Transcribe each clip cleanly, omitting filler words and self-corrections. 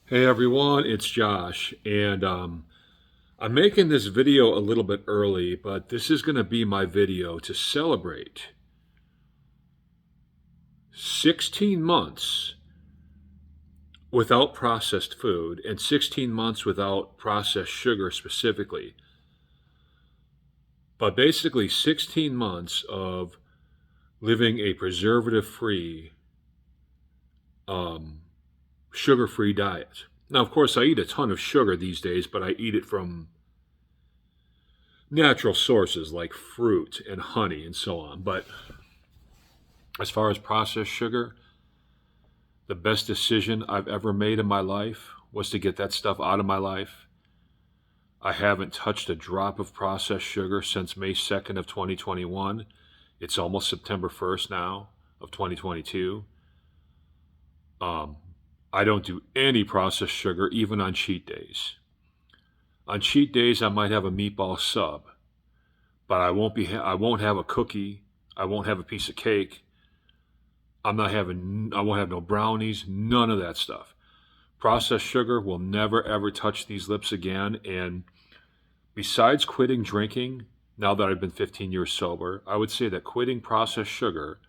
Hey everyone, it's Josh, and I'm making this video a little bit early, but this is going to be my video to celebrate 16 months without processed food and 16 months without processed sugar specifically, but basically 16 months of living a preservative-free, um, sugar-free diet. Now, of course, I eat a ton of sugar these days, but I eat it from natural sources like fruit and honey and so on. But as far as processed sugar, the best decision I've ever made in my life was to get that stuff out of my life. I haven't touched a drop of processed sugar since May 2nd of 2021. It's almost September 1st now of 2022. Um, I don't do any processed sugar even on cheat days. On cheat days, I might have a meatball sub, but I won't have a cookie. I won't have a piece of cake. I won't have no brownies, none of that stuff. Processed sugar will never ever touch these lips again. And besides quitting drinking, now that I've been 15 years sober, I would say that quitting processed sugar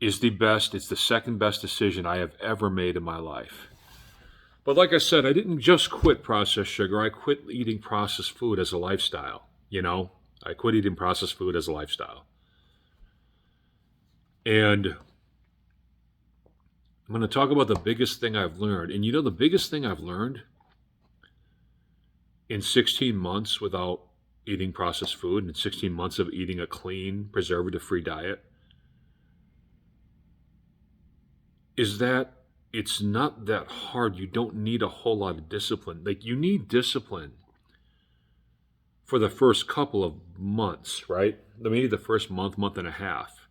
it's the second best decision I have ever made in my life. But like I said, I didn't just quit processed sugar, I quit eating processed food as a lifestyle. I quit eating processed food as a lifestyle. And I'm going to talk about the biggest thing I've learned. And the biggest thing I've learned in 16 months without eating processed food and 16 months of eating a clean, preservative free diet is that it's not that hard. You don't need a whole lot of discipline. Like, you need discipline for the first couple of months, right? Maybe the first month, month and a half,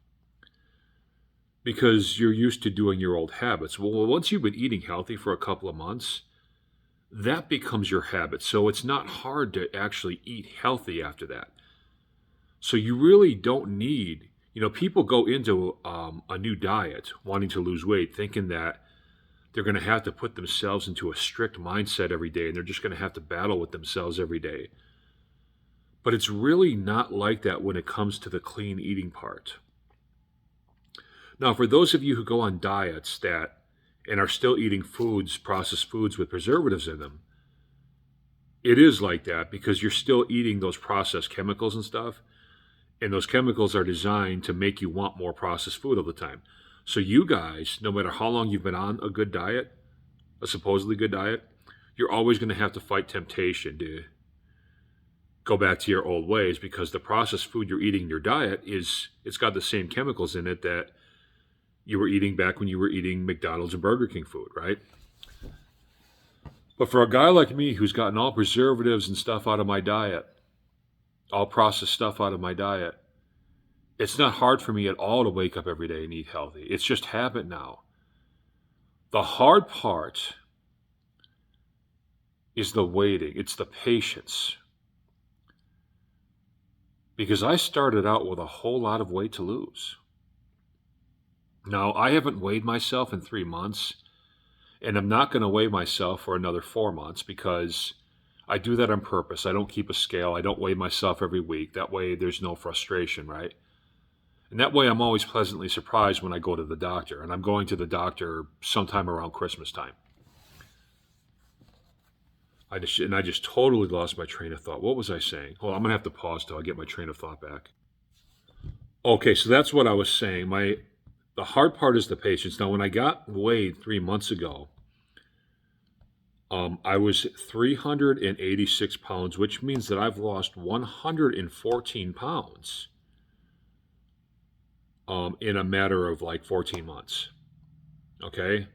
because you're used to doing your old habits. Well, once you've been eating healthy for a couple of months, that becomes your habit. So it's not hard to actually eat healthy after that. So you really don't need, people go into a new diet wanting to lose weight, thinking that they're going to have to put themselves into a strict mindset every day and they're just going to have to battle with themselves every day. But it's really not like that when it comes to the clean eating part. Now, for those of you who go on diets and are still eating processed foods with preservatives in them, it is like that because you're still eating those processed chemicals and stuff. And those chemicals are designed to make you want more processed food all the time. So you guys, no matter how long you've been on a good diet, a supposedly good diet, you're always going to have to fight temptation to go back to your old ways because the processed food you're eating in your diet it's got the same chemicals in it that you were eating back when you were eating McDonald's and Burger King food, right? But for a guy like me who's gotten all preservatives and stuff out of my diet, all processed stuff out of my diet, it's not hard for me at all to wake up every day and eat healthy. It's just habit now. The hard part is the waiting, it's the patience. Because I started out with a whole lot of weight to lose. Now, I haven't weighed myself in 3 months, and I'm not going to weigh myself for another 4 months because I do that on purpose. I don't keep a scale. I don't weigh myself every week. That way, there's no frustration, right? And that way, I'm always pleasantly surprised when I go to the doctor. And I'm going to the doctor sometime around Christmas time. I just totally lost my train of thought. What was I saying? Hold on, I'm going to have to pause till I get my train of thought back. Okay, so that's what I was saying. The hard part is the patience. Now, when I got weighed 3 months ago, I was 386 pounds, which means that I've lost 114 pounds in a matter of like 14 months. Okay?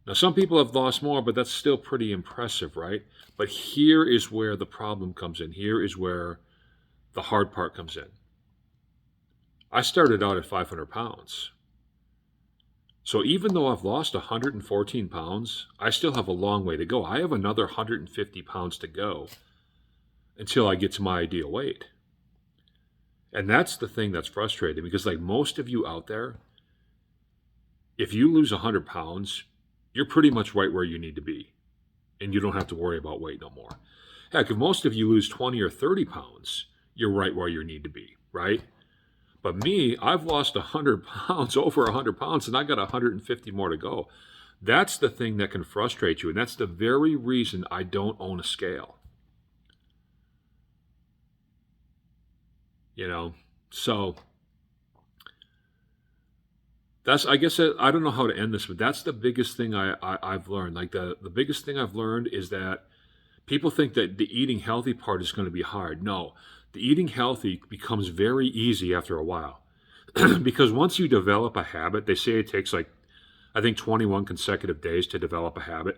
Now, some people have lost more, but that's still pretty impressive, right? But here is where the problem comes in. Here is where the hard part comes in. I started out at 500 pounds. So even though I've lost 114 pounds, I still have a long way to go. I have another 150 pounds to go until I get to my ideal weight. And that's the thing that's frustrating because, like most of you out there, If you lose 100 pounds, you're pretty much right where you need to be, and you don't have to worry about weight no more. Heck, if most of you lose 20 or 30 pounds, you're right where you need to be, right? But me, I've lost 100 pounds, over 100 pounds, and I got 150 more to go. That's the thing that can frustrate you, and that's the very reason I don't own a scale. You know, so that's, I guess, I don't know how to end this, but that's the biggest thing I've learned. Like the biggest thing I've learned is that people think that the eating healthy part is going to be hard. No, the eating healthy becomes very easy after a while. Because once you develop a habit, they say it takes like, I think 21 consecutive days to develop a habit.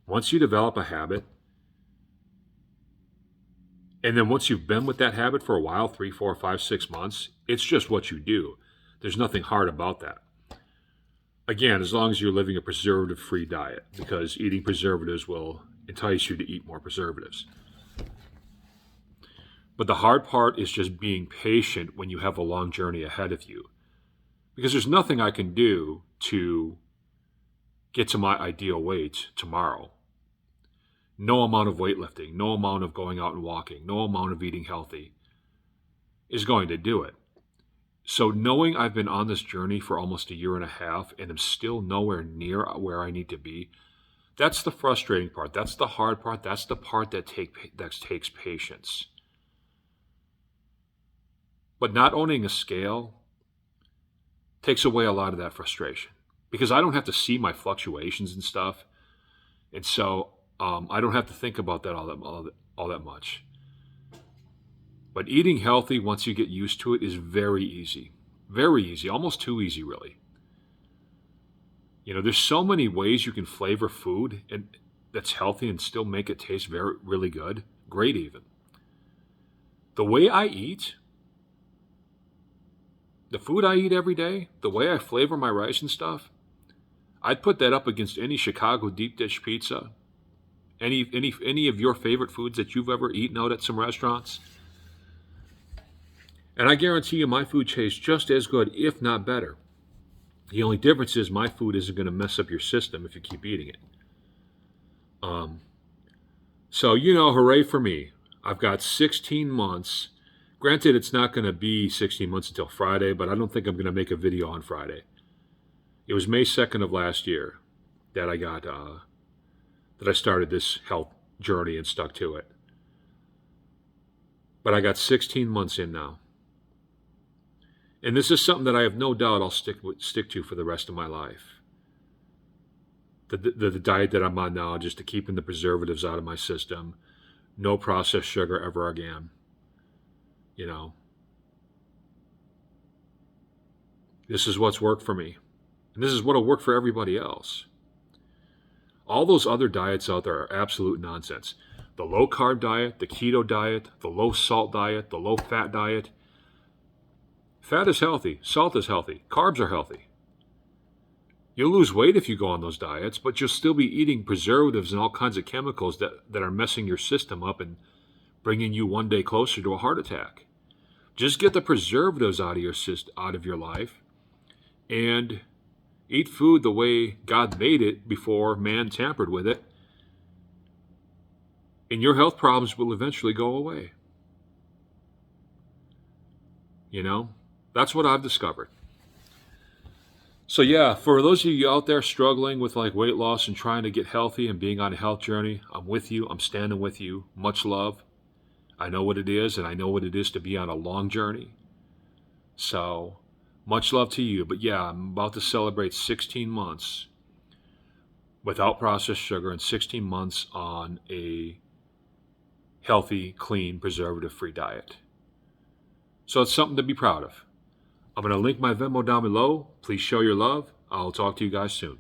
Once you develop a habit, and then once you've been with that habit for a while, 3, 4, 5, 6 months, it's just what you do. There's nothing hard about that. Again, as long as you're living a preservative-free diet, because eating preservatives will entice you to eat more preservatives. But the hard part is just being patient when you have a long journey ahead of you. Because there's nothing I can do to get to my ideal weight tomorrow. No amount of weightlifting, no amount of going out and walking, no amount of eating healthy is going to do it. So knowing I've been on this journey for almost a year and a half and I'm still nowhere near where I need to be, that's the frustrating part. That's the hard part. That's the part that takes patience. But not owning a scale takes away a lot of that frustration because I don't have to see my fluctuations and stuff. And so I don't have to think about that all that much. But eating healthy, once you get used to it, is very easy. Very easy, almost too easy, really. You know, there's so many ways you can flavor food and that's healthy and still make it taste really good. Great, even. The way I eat, the food I eat every day, the way I flavor my rice and stuff, I'd put that up against any Chicago deep dish pizza, any of your favorite foods that you've ever eaten out at some restaurants. And I guarantee you my food tastes just as good, if not better. The only difference is my food isn't going to mess up your system if you keep eating it. So, hooray for me. I've got 16 months. Granted, it's not going to be 16 months until Friday, but I don't think I'm going to make a video on Friday. It was May 2nd of last year that I started this health journey and stuck to it. But I got 16 months in now. And this is something that I have no doubt I'll stick to for the rest of my life. The diet that I'm on now, just to keeping the preservatives out of my system, no processed sugar ever again. This is what's worked for me. And this is what'll work for everybody else. All those other diets out there are absolute nonsense. The low-carb diet, the keto diet, the low-salt diet, the low-fat diet. Fat is healthy. Salt is healthy. Carbs are healthy. You'll lose weight if you go on those diets, but you'll still be eating preservatives and all kinds of chemicals that are messing your system up and bringing you one day closer to a heart attack. Just get the preservatives out of your life and eat food the way God made it before man tampered with it, and your health problems will eventually go away. That's what I've discovered. So yeah, for those of you out there struggling with like weight loss and trying to get healthy and being on a health journey, I'm with you. I'm standing with you. Much love. I know what it is, and I know what it is to be on a long journey. So much love to you. But yeah, I'm about to celebrate 16 months without processed sugar and 16 months on a healthy, clean, preservative-free diet. So it's something to be proud of. I'm going to link my Venmo down below. Please show your love. I'll talk to you guys soon.